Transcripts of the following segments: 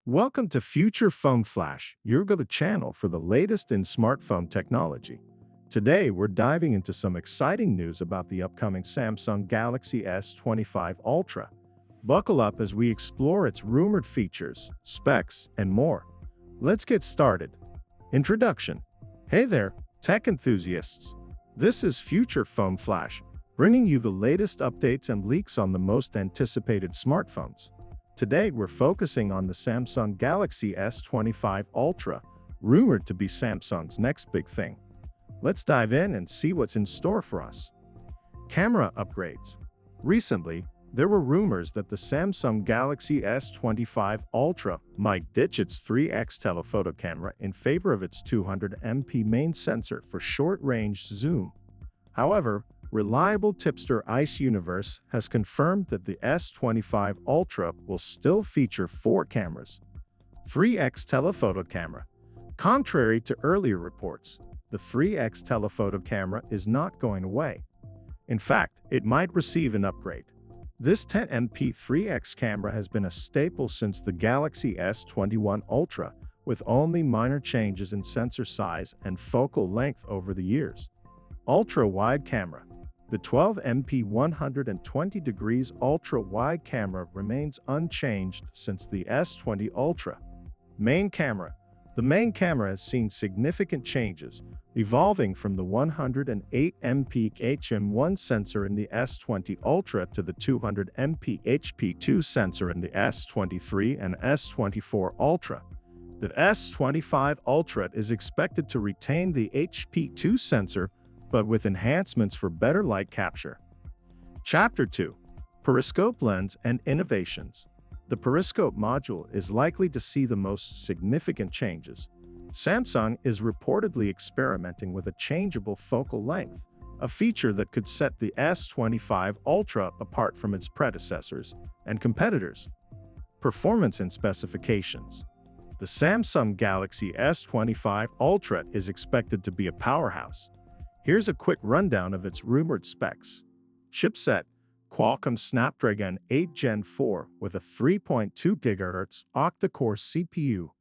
Welcome to Future Phone Flash, your go-to channel for the latest in smartphone technology. Today, we're diving into some exciting news about the upcoming Samsung Galaxy S25 Ultra. Buckle up as we explore its rumored features, specs, and more. Let's get started. Introduction. Hey there, tech enthusiasts. This is Future Phone Flash, bringing you the latest updates and leaks on the most anticipated smartphones. Today, we're focusing on the Samsung Galaxy S25 Ultra, rumored to be Samsung's next big thing. Let's dive in and see what's in store for us. Camera upgrades. Recently, there were rumors that the Samsung Galaxy S25 Ultra might ditch its 3x telephoto camera in favor of its 200MP main sensor for short-range zoom. However, reliable tipster Ice Universe has confirmed that the S25 Ultra will still feature 4 cameras. 3x telephoto camera. Contrary to earlier reports, the 3x telephoto camera is not going away. In fact, it might receive an upgrade. This 10MP 3x camera has been a staple since the Galaxy S21 Ultra, with only minor changes in sensor size and focal length over the years. Ultra-wide camera. The 12MP 120 degrees ultra-wide camera remains unchanged since the S20 Ultra. Main camera. The main camera has seen significant changes, evolving from the 108MP HM1 sensor in the S20 Ultra to the 200MP HP2 sensor in the S23 and S24 Ultra. The S25 Ultra is expected to retain the HP2 sensor, but with enhancements for better light capture. Chapter 2. Periscope Lens and Innovations. The Periscope module is likely to see the most significant changes. Samsung is reportedly experimenting with a changeable focal length, a feature that could set the S25 Ultra apart from its predecessors and competitors. Performance and specifications. The Samsung Galaxy S25 Ultra is expected to be a powerhouse. Here's a quick rundown of its rumored specs. Chipset: Qualcomm Snapdragon 8 Gen 4 with a 3.2 GHz octa-core CPU.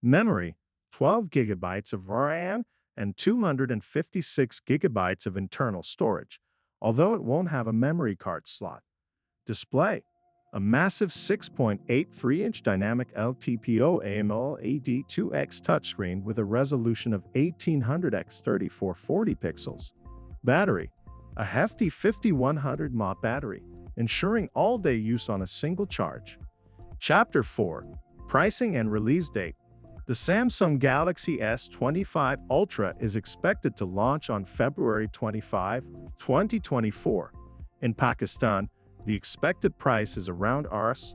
Memory: 12 GB of RAM and 256 GB of internal storage, although it won't have a memory card slot. Display: a massive 6.83-inch dynamic LTPO AMOLED 2X touchscreen with a resolution of 1800x 3440 pixels. Battery: a hefty 5100 mAh battery, ensuring all-day use on a single charge. Chapter 4. Pricing and Release Date. The Samsung Galaxy S25 Ultra is expected to launch on February 25, 2024. In Pakistan, the expected price is around Rs.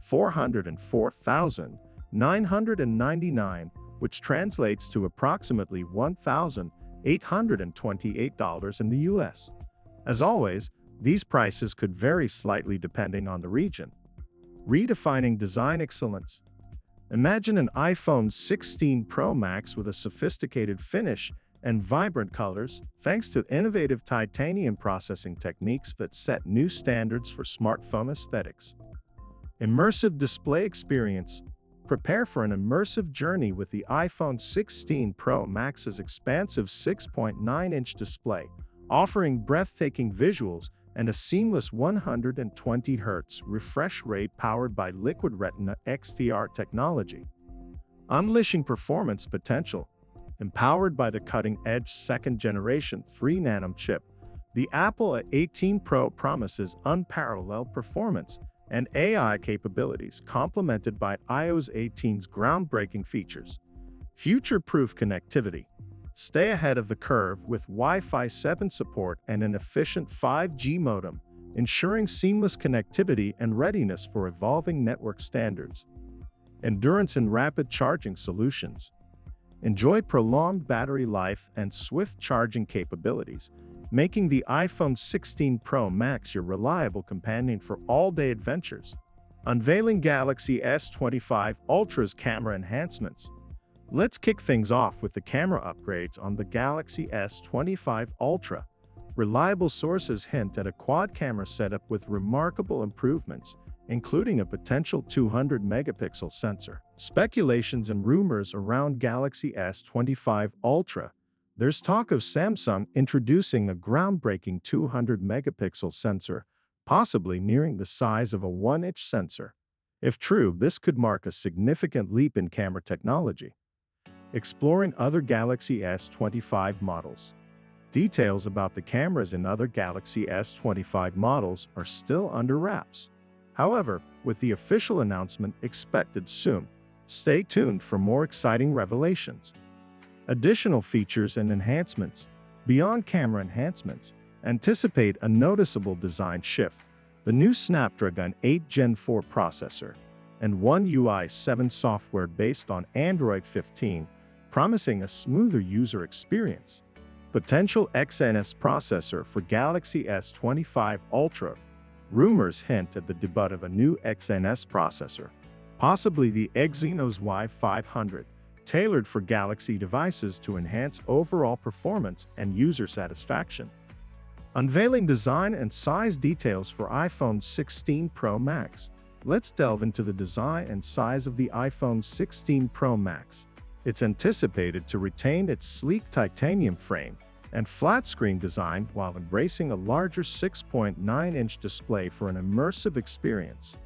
404,999, which translates to approximately $1,828 in the US. As always, these prices could vary slightly depending on the region. Redefining design excellence. Imagine an iPhone 16 Pro Max with a sophisticated finish and vibrant colors, thanks to innovative titanium processing techniques that set new standards for smartphone aesthetics. Immersive display experience. Prepare for an immersive journey with the iPhone 16 Pro Max's expansive 6.9-inch display, offering breathtaking visuals and a seamless 120 Hz refresh rate powered by Liquid Retina XDR technology. Unleashing performance potential. Empowered by the cutting-edge second-generation 3nm chip, the Apple A18 Pro promises unparalleled performance and AI capabilities complemented by iOS 18's groundbreaking features. Future-proof connectivity. Stay ahead of the curve with Wi-Fi 7 support and an efficient 5G modem, ensuring seamless connectivity and readiness for evolving network standards. Endurance and rapid charging solutions. Enjoy prolonged battery life and swift charging capabilities, making the iPhone 16 Pro Max your reliable companion for all-day adventures. Unveiling Galaxy S25 Ultra's camera enhancements. Let's kick things off with the camera upgrades on the Galaxy S25 Ultra. Reliable sources hint at a quad-camera setup with remarkable improvements, including a potential 200-megapixel sensor. Speculations and rumors around Galaxy S25 Ultra. There's talk of Samsung introducing a groundbreaking 200-megapixel sensor, possibly nearing the size of a 1-inch sensor. If true, this could mark a significant leap in camera technology. Exploring other Galaxy S25 models. Details about the cameras in other Galaxy S25 models are still under wraps. However, with the official announcement expected soon, stay tuned for more exciting revelations. Additional features and enhancements. Beyond camera enhancements, anticipate a noticeable design shift. The new Snapdragon 8 Gen 4 processor and One UI 7 software based on Android 15, promising a smoother user experience. Potential XNS processor for Galaxy S25 Ultra. Rumors hint at the debut of a new XNS processor, possibly the Exynos Y500, tailored for Galaxy devices to enhance overall performance and user satisfaction. Unveiling design and size details for iPhone 16 Pro Max. Let's delve into the design and size of the iPhone 16 Pro Max. It's anticipated to retain its sleek titanium frame and flat-screen design while embracing a larger 6.9-inch display for an immersive experience.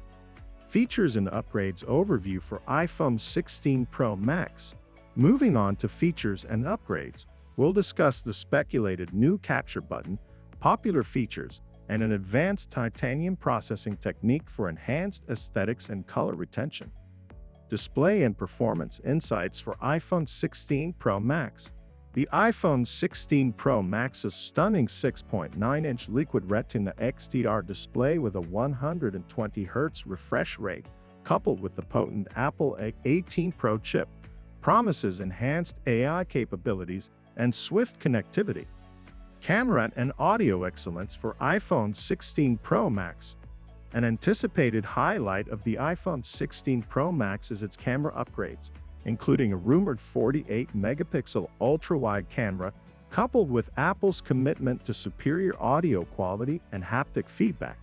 Features and upgrades overview for iPhone 16 Pro Max. Moving on to features and upgrades, we'll discuss the speculated new capture button, popular features, and an advanced titanium processing technique for enhanced aesthetics and color retention. Display and performance insights for iPhone 16 Pro Max. The iPhone 16 Pro Max's stunning 6.9-inch Liquid Retina XDR display with a 120Hz refresh rate, coupled with the potent Apple A18 Pro chip, promises enhanced AI capabilities and swift connectivity. Camera and audio excellence for iPhone 16 Pro Max. An anticipated highlight of the iPhone 16 Pro Max is its camera upgrades, including a rumored 48-megapixel ultra-wide camera, coupled with Apple's commitment to superior audio quality and haptic feedback.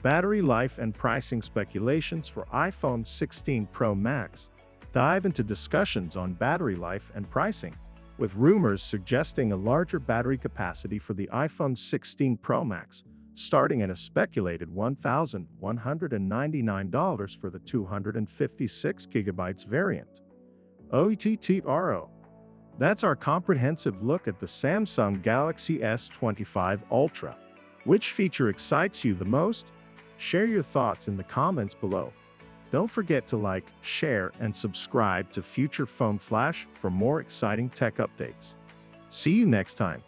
Battery life and pricing speculations for iPhone 16 Pro Max. Dive into discussions on battery life and pricing, with rumors suggesting a larger battery capacity for the iPhone 16 Pro Max, starting at a speculated $1,199 for the 256GB variant. OTTRO. That's our comprehensive look at the Samsung Galaxy S25 Ultra. Which feature excites you the most? Share your thoughts in the comments below. Don't forget to like, share, and subscribe to Future Phone Flash for more exciting tech updates. See you next time.